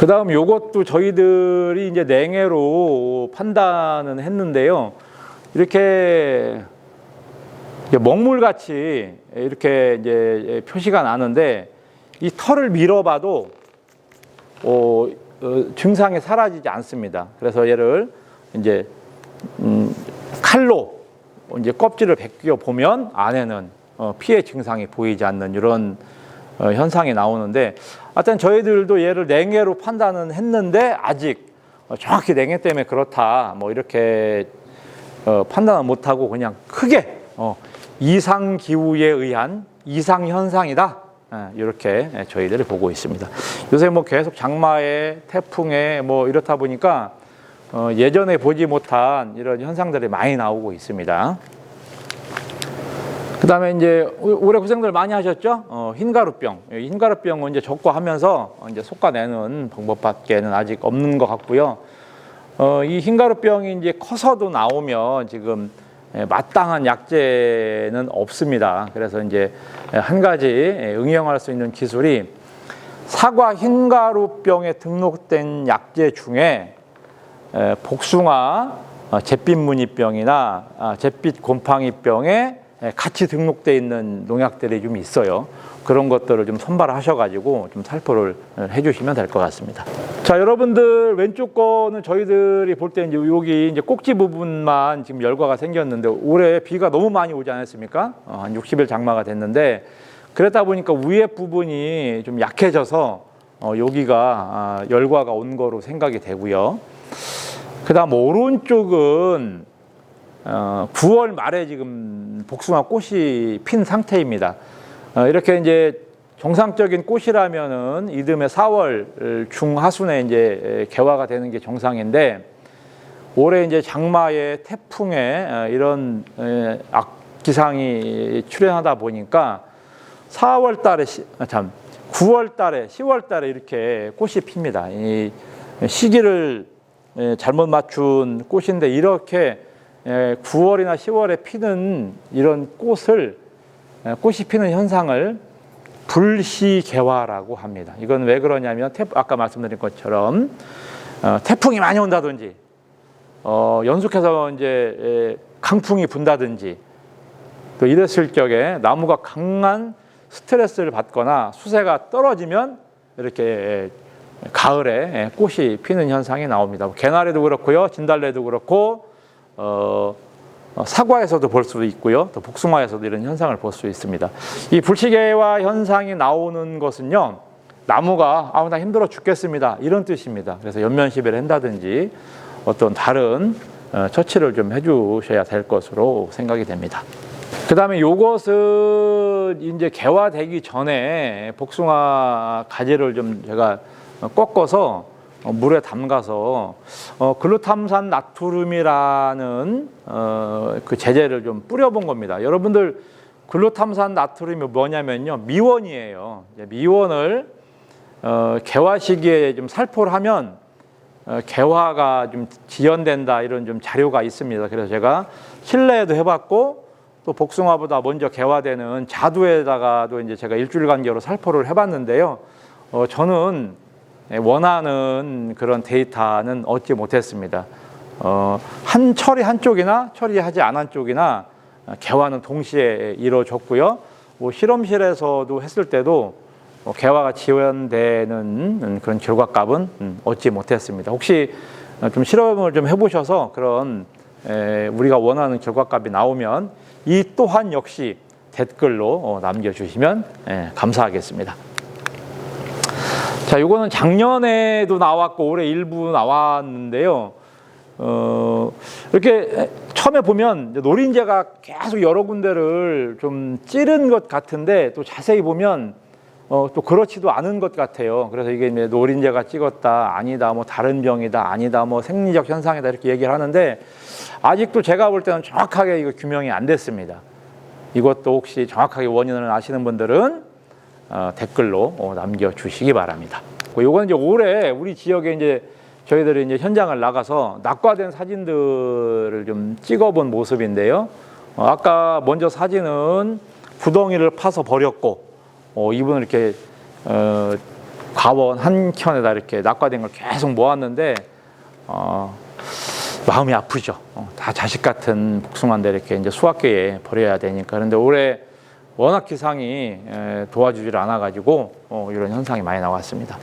그 다음 요것도 저희들이 이제 냉해로 판단은 했는데요. 이렇게 먹물같이 이렇게 이제 표시가 나는데 이 털을 밀어봐도 증상이 사라지지 않습니다. 그래서 얘를 이제 칼로 이제 껍질을 벗겨 보면 안에는 피해 증상이 보이지 않는 이런 현상이 나오는데, 하여튼 저희들도 얘를 냉해로 판단은 했는데 아직 정확히 냉해 때문에 그렇다 뭐 이렇게 판단은 못하고 그냥 크게 이상 기후에 의한 이상 현상이다, 이렇게 저희들이 보고 있습니다. 요새 뭐 계속 장마에 태풍에 뭐 이렇다 보니까 예전에 보지 못한 이런 현상들이 많이 나오고 있습니다. 그 다음에 이제 올해 고생들 많이 하셨죠? 흰가루병. 흰가루병은 이제 적과하면서 이제 솎아내는 방법밖에는 아직 없는 것 같고요. 이 흰가루병이 이제 커서도 나오면 지금 마땅한 약제는 없습니다. 그래서 이제 한 가지 응용할 수 있는 기술이 사과 흰가루병에 등록된 약제 중에 복숭아 잿빛무늬병이나 잿빛 곰팡이병에 같이 등록되어 있는 농약들이 좀 있어요. 그런 것들을 좀 선발하셔가지고 좀 살포를 해주시면 될 것 같습니다. 자, 여러분들 왼쪽 거는 저희들이 볼 때 이제 여기 이제 꼭지 부분만 지금 열과가 생겼는데, 올해 비가 너무 많이 오지 않았습니까? 한 60일 장마가 됐는데, 그러다 보니까 위에 부분이 좀 약해져서 여기가 열과가 온 거로 생각이 되고요. 그다음 오른쪽은 9월 말에 지금 복숭아 꽃이 핀 상태입니다. 이렇게 이제 정상적인 꽃이라면은 이듬해 4월 중하순에 이제 개화가 되는 게 정상인데, 올해 이제 장마에 태풍에 이런 악기상이 출현하다 보니까 4월 달에 9월 달에 10월 달에 이렇게 꽃이 핍니다. 이 시기를 잘못 맞춘 꽃인데, 이렇게 9월이나 10월에 피는 이런 꽃이 피는 현상을 불시개화라고 합니다. 이건 왜 그러냐면 아까 말씀드린 것처럼 태풍이 많이 온다든지 연속해서 이제 강풍이 분다든지 또 이랬을 적에 나무가 강한 스트레스를 받거나 수세가 떨어지면 이렇게 가을에 꽃이 피는 현상이 나옵니다. 개나리도 그렇고요, 진달래도 그렇고 사과에서도 볼 수 있고요, 또 복숭아에서도 이런 현상을 볼 수 있습니다. 이 불시개화 현상이 나오는 것은요, 나무가 나 힘들어 죽겠습니다 이런 뜻입니다. 그래서 연면시비를 한다든지 어떤 다른 처치를 좀 해주셔야 될 것으로 생각이 됩니다. 그 다음에 요것은 이제 개화되기 전에 복숭아 가지를 좀 제가 꺾어서 물에 담가서 글루탐산 나트륨이라는 그 제제를 좀 뿌려본 겁니다. 여러분들 글루탐산 나트륨이 뭐냐면요, 미원이에요. 미원을 개화 시기에 좀 살포를 하면 개화가 좀 지연된다, 이런 좀 자료가 있습니다. 그래서 제가 실내에도 해봤고, 또 복숭아보다 먼저 개화되는 자두에다가도 이제 제가 일주일 간격으로 살포를 해봤는데요. 저는 원하는 그런 데이터는 얻지 못했습니다. 처리 한쪽이나 처리하지 않은 쪽이나 개화는 동시에 이루어졌고요. 실험실에서도 했을 때도 개화가 지연되는 그런 결과값은 얻지 못했습니다. 혹시 좀 실험을 좀 해보셔서 그런 우리가 원하는 결과값이 나오면 이 또한 역시 댓글로 남겨주시면 감사하겠습니다. 자, 이거는 작년에도 나왔고 올해 일부 나왔는데요. 이렇게 처음에 보면 노린재가 계속 여러 군데를 좀 찌른 것 같은데, 또 자세히 보면 또 그렇지도 않은 것 같아요. 그래서 이게 이제 노린재가 찍었다, 아니다, 뭐 다른 병이다, 아니다, 뭐 생리적 현상이다, 이렇게 얘기를 하는데, 아직도 제가 볼 때는 정확하게 이거 규명이 안 됐습니다. 이것도 혹시 정확하게 원인을 아시는 분들은 댓글로 남겨주시기 바랍니다. 이건 이제 올해 우리 지역에 이제 저희들이 이제 현장을 나가서 낙과된 사진들을 좀 찍어본 모습인데요. 아까 먼저 사진은 구덩이를 파서 버렸고, 이분은 이렇게 과원 한 켠에다 이렇게 낙과된 걸 계속 모았는데 마음이 아프죠. 다 자식 같은 복숭아인데 이렇게 이제 수확기에 버려야 되니까. 그런데 올해 워낙 기상이 도와주질 않아가지고 이런 현상이 많이 나왔습니다.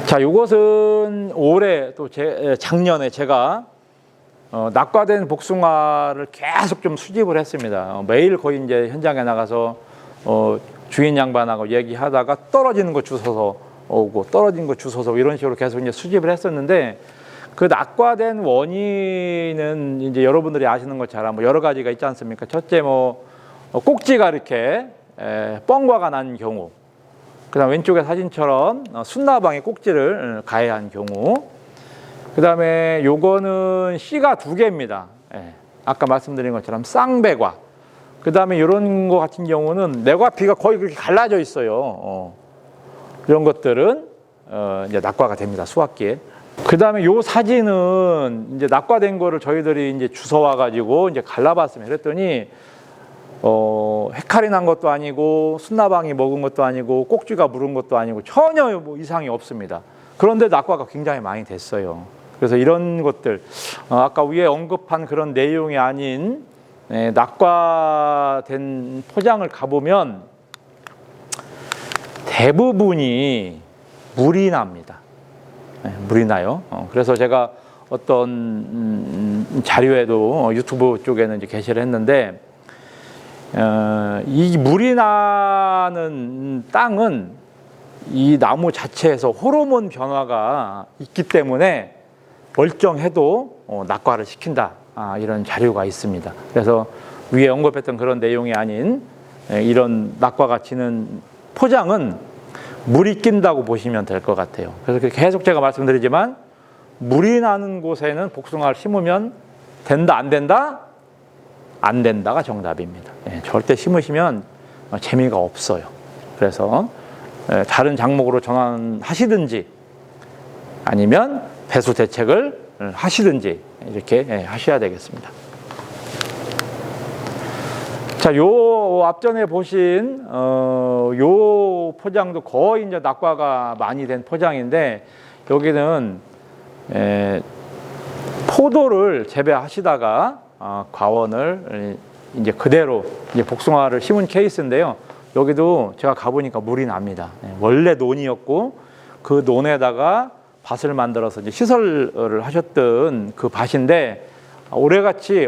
자, 이것은 올해 또 작년에 제가 낙과된 복숭아를 계속 좀 수집을 했습니다. 매일 거의 이제 현장에 나가서 주인 양반하고 얘기하다가 떨어지는 거 주워서 오고 떨어진 거 주워서 이런 식으로 계속 이제 수집을 했었는데 그 낙과된 원인은 이제 여러분들이 아시는 것처럼 뭐 여러 가지가 있지 않습니까? 첫째 꼭지가 이렇게 뻥과가 난 경우, 그다음 왼쪽의 사진처럼 순나방에 꼭지를 가해한 경우, 그다음에 요거는 씨가 2개입니다. 아까 말씀드린 것처럼 쌍배과. 그다음에 이런 거 같은 경우는 내과피가 거의 그렇게 갈라져 있어요. 이런 것들은 이제 낙과가 됩니다. 수확기에. 그다음에 요 사진은 이제 낙과된 거를 저희들이 이제 주워와 가지고 이제 갈라봤습니다. 그랬더니 헤칼이 난 것도 아니고 순나방이 먹은 것도 아니고 꼭지가 물은 것도 아니고 전혀 뭐 이상이 없습니다. 그런데 낙과가 굉장히 많이 됐어요. 그래서 이런 것들 아까 위에 언급한 그런 내용이 아닌 낙과된 포장을 가보면 대부분이 물이 납니다. 물이 나요. 그래서 제가 어떤 자료에도 유튜브 쪽에는 이제 게시를 했는데 이 물이 나는 땅은 이 나무 자체에서 호르몬 변화가 있기 때문에 멀쩡해도 낙과를 시킨다. 이런 자료가 있습니다. 그래서 위에 언급했던 그런 내용이 아닌 이런 낙과가 지는 포장은 물이 낀다고 보시면 될 것 같아요. 그래서 계속 제가 말씀드리지만 물이 나는 곳에는 복숭아를 심으면 된다, 안 된다? 안 된다가 정답입니다. 절대 심으시면 재미가 없어요. 그래서 다른 작목으로 전환하시든지 아니면 배수 대책을 하시든지 이렇게 하셔야 되겠습니다. 자, 요 앞전에 보신 요 포장도 거의 이제 낙과가 많이 된 포장인데 여기는 포도를 재배하시다가 과원을 이제 그대로 이제 복숭아를 심은 케이스인데요. 여기도 제가 가보니까 물이 납니다. 원래 논이었고 그 논에다가 밭을 만들어서 이제 시설을 하셨던 그 밭인데 올해같이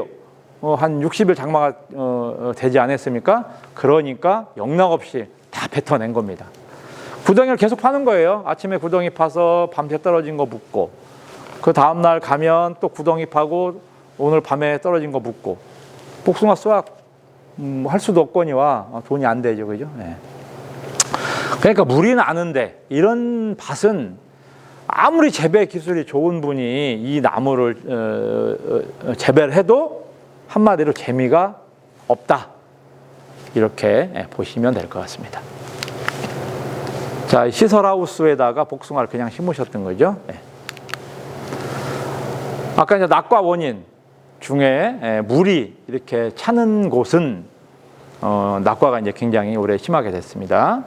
한 60일 장마가 되지 않았습니까? 그러니까 영락없이 다 뱉어낸 겁니다. 구덩이를 계속 파는 거예요. 아침에 구덩이 파서 밤새 떨어진 거 묻고 그 다음날 가면 또 구덩이 파고 오늘 밤에 떨어진 거 묻고 복숭아 수확 할 수도 없거니와 돈이 안 되죠. 그죠? 그러니까 물이 나는데 이런 밭은 아무리 재배 기술이 좋은 분이 이 나무를 재배를 해도 한마디로 재미가 없다. 이렇게 보시면 될 것 같습니다. 자, 시설하우스에다가 복숭아를 그냥 심으셨던 거죠. 아까 이제 낙과 원인 중에 물이 이렇게 차는 곳은 낙과가 이제 굉장히 오래 심하게 됐습니다.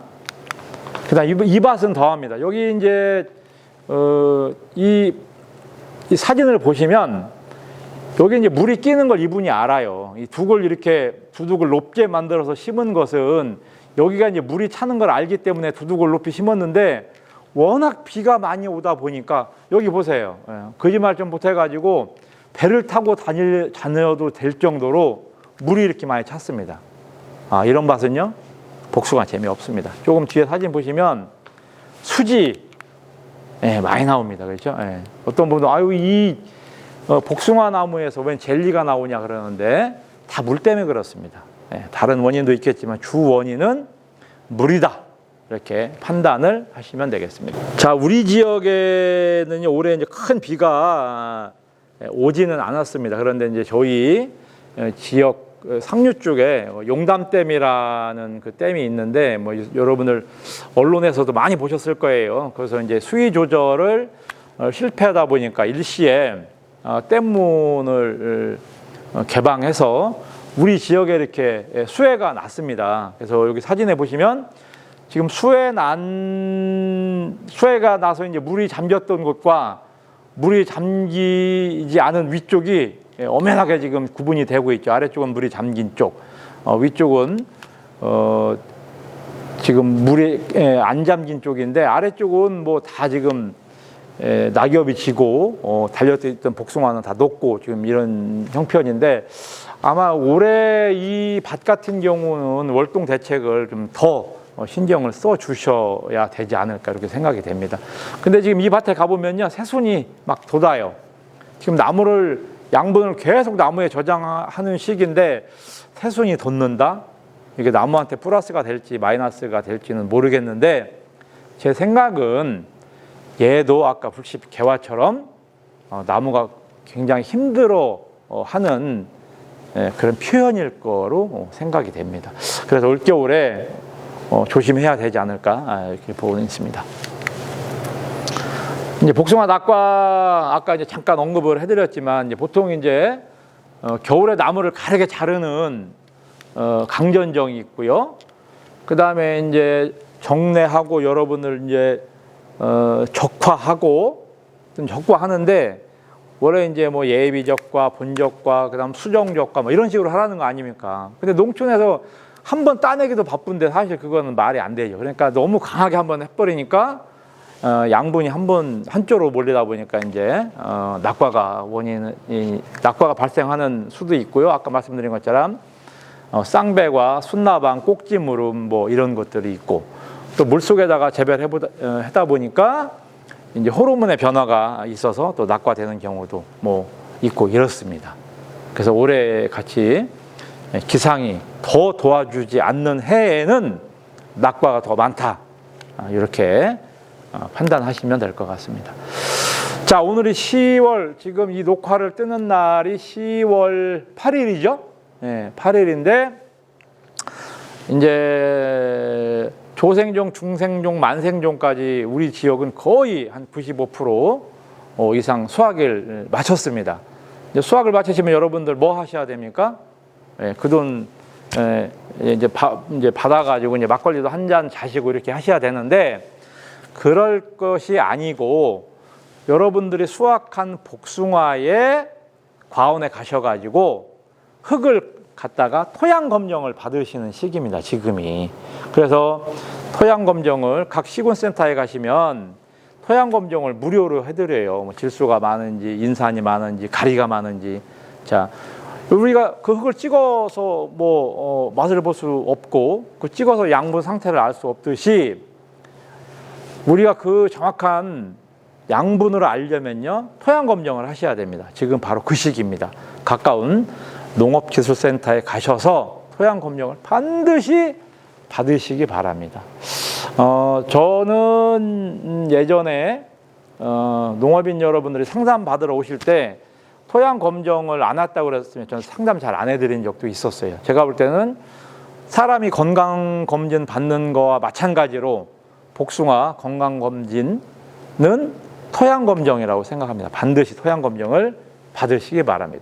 그다음 이 밭은 더합니다. 여기 이제 이 사진을 보시면 여기 이제 물이 끼는 걸 이분이 알아요. 이 두글 이렇게 두둑을 높게 만들어서 심은 것은 여기가 이제 물이 차는 걸 알기 때문에 두둑을 높이 심었는데 워낙 비가 많이 오다 보니까 여기 보세요. 거짓말 좀 못해가지고 배를 타고 다녀도 될 정도로 물이 이렇게 많이 찼습니다. 이런 밭은요 복숭아 재미없습니다. 조금 뒤에 사진 보시면 수지 많이 나옵니다. 그렇죠? 어떤 분은 아유 이 복숭아 나무에서 웬 젤리가 나오냐 그러는데 다 물 때문에 그렇습니다. 다른 원인도 있겠지만 주 원인은 물이다. 이렇게 판단을 하시면 되겠습니다. 자, 우리 지역에는 올해 이제 큰 비가 오지는 않았습니다. 그런데 이제 저희 지역 상류 쪽에 용담댐이라는 그 댐이 있는데 뭐 여러분들 언론에서도 많이 보셨을 거예요. 그래서 이제 수위 조절을 실패하다 보니까 일시에 댐문을 개방해서 우리 지역에 이렇게 수해가 났습니다. 그래서 여기 사진에 보시면 지금 수해가 나서 이제 물이 잠겼던 곳과 물이 잠기지 않은 위쪽이 엄연하게 지금 구분이 되고 있죠. 아래쪽은 물이 잠긴 쪽, 위쪽은 지금 물이 안 잠긴 쪽인데 아래쪽은 뭐 다 지금 낙엽이 지고 달려있던 복숭아는 다 녹고 지금 이런 형편인데 아마 올해 이 밭 같은 경우는 월동 대책을 좀 더 신경을 써 주셔야 되지 않을까 이렇게 생각이 됩니다. 근데 지금 이 밭에 가보면요, 새순이 막 돋아요. 지금 나무를 양분을 계속 나무에 저장하는 시기인데 새순이 돋는다? 이게 나무한테 플러스가 될지 마이너스가 될지는 모르겠는데 제 생각은 얘도 아까 불십 개화처럼 나무가 굉장히 힘들어 하는 그런 표현일 거로 생각이 됩니다. 그래서 올겨울에 조심해야 되지 않을까 이렇게 보고 있습니다. 이제 복숭아 낙과 아까 이제 잠깐 언급을 해드렸지만 이제 보통 이제 겨울에 나무를 가르게 자르는 강전정이 있고요. 그 다음에 이제 정례하고 여러분들 이제 적화하고 적과하는데 원래 이제 뭐 예비적과 본적과 그다음 수정적과 뭐 이런 식으로 하라는 거 아닙니까? 근데 농촌에서 한번 따내기도 바쁜데 사실 그거는 말이 안 되죠. 그러니까 너무 강하게 한번 해버리니까 양분이 한쪽으로 몰리다 보니까 이제 낙과가 낙과가 발생하는 수도 있고요. 아까 말씀드린 것처럼 쌍배과 순나방, 꼭지무름 뭐 이런 것들이 있고 또 물 속에다가 재배를 하다 보니까 이제 호르몬의 변화가 있어서 또 낙과되는 경우도 뭐 있고 이렇습니다. 그래서 올해 같이 기상이 더 도와주지 않는 해에는 낙과가 더 많다. 이렇게 판단하시면 될 것 같습니다. 자, 오늘이 10월, 지금 이 녹화를 뜨는 날이 10월 8일이죠. 네, 8일인데, 이제 조생종, 중생종, 만생종까지 우리 지역은 거의 한 95% 이상 수확을 마쳤습니다. 이제 수확을 마치시면 여러분들 뭐 하셔야 됩니까? 예, 그 돈 이제 받아가지고 이제 막걸리도 한 잔 자시고 이렇게 하셔야 되는데 그럴 것이 아니고 여러분들이 수확한 복숭아의 과원에 가셔가지고 흙을 갖다가 토양 검정을 받으시는 시기입니다. 지금이. 그래서 토양 검정을 각 시군센터에 가시면 토양 검정을 무료로 해드려요. 뭐 질소가 많은지, 인산이 많은지, 가리가 많은지. 자, 우리가 그 흙을 찍어서 뭐 맛을 볼 수 없고 그 찍어서 양분 상태를 알 수 없듯이 우리가 그 정확한 양분을 알려면요 토양 검정을 하셔야 됩니다. 지금 바로 그 시기입니다. 가까운 농업기술센터에 가셔서 토양 검정을 반드시 받으시기 바랍니다. 저는 예전에 농업인 여러분들이 상담 받으러 오실 때 토양 검정을 안 했다고 그랬으면 저는 상담 잘 안 해드린 적도 있었어요. 제가 볼 때는 사람이 건강검진 받는 거와 마찬가지로 복숭아 건강검진은 토양 검정이라고 생각합니다. 반드시 토양 검정을 받으시기 바랍니다.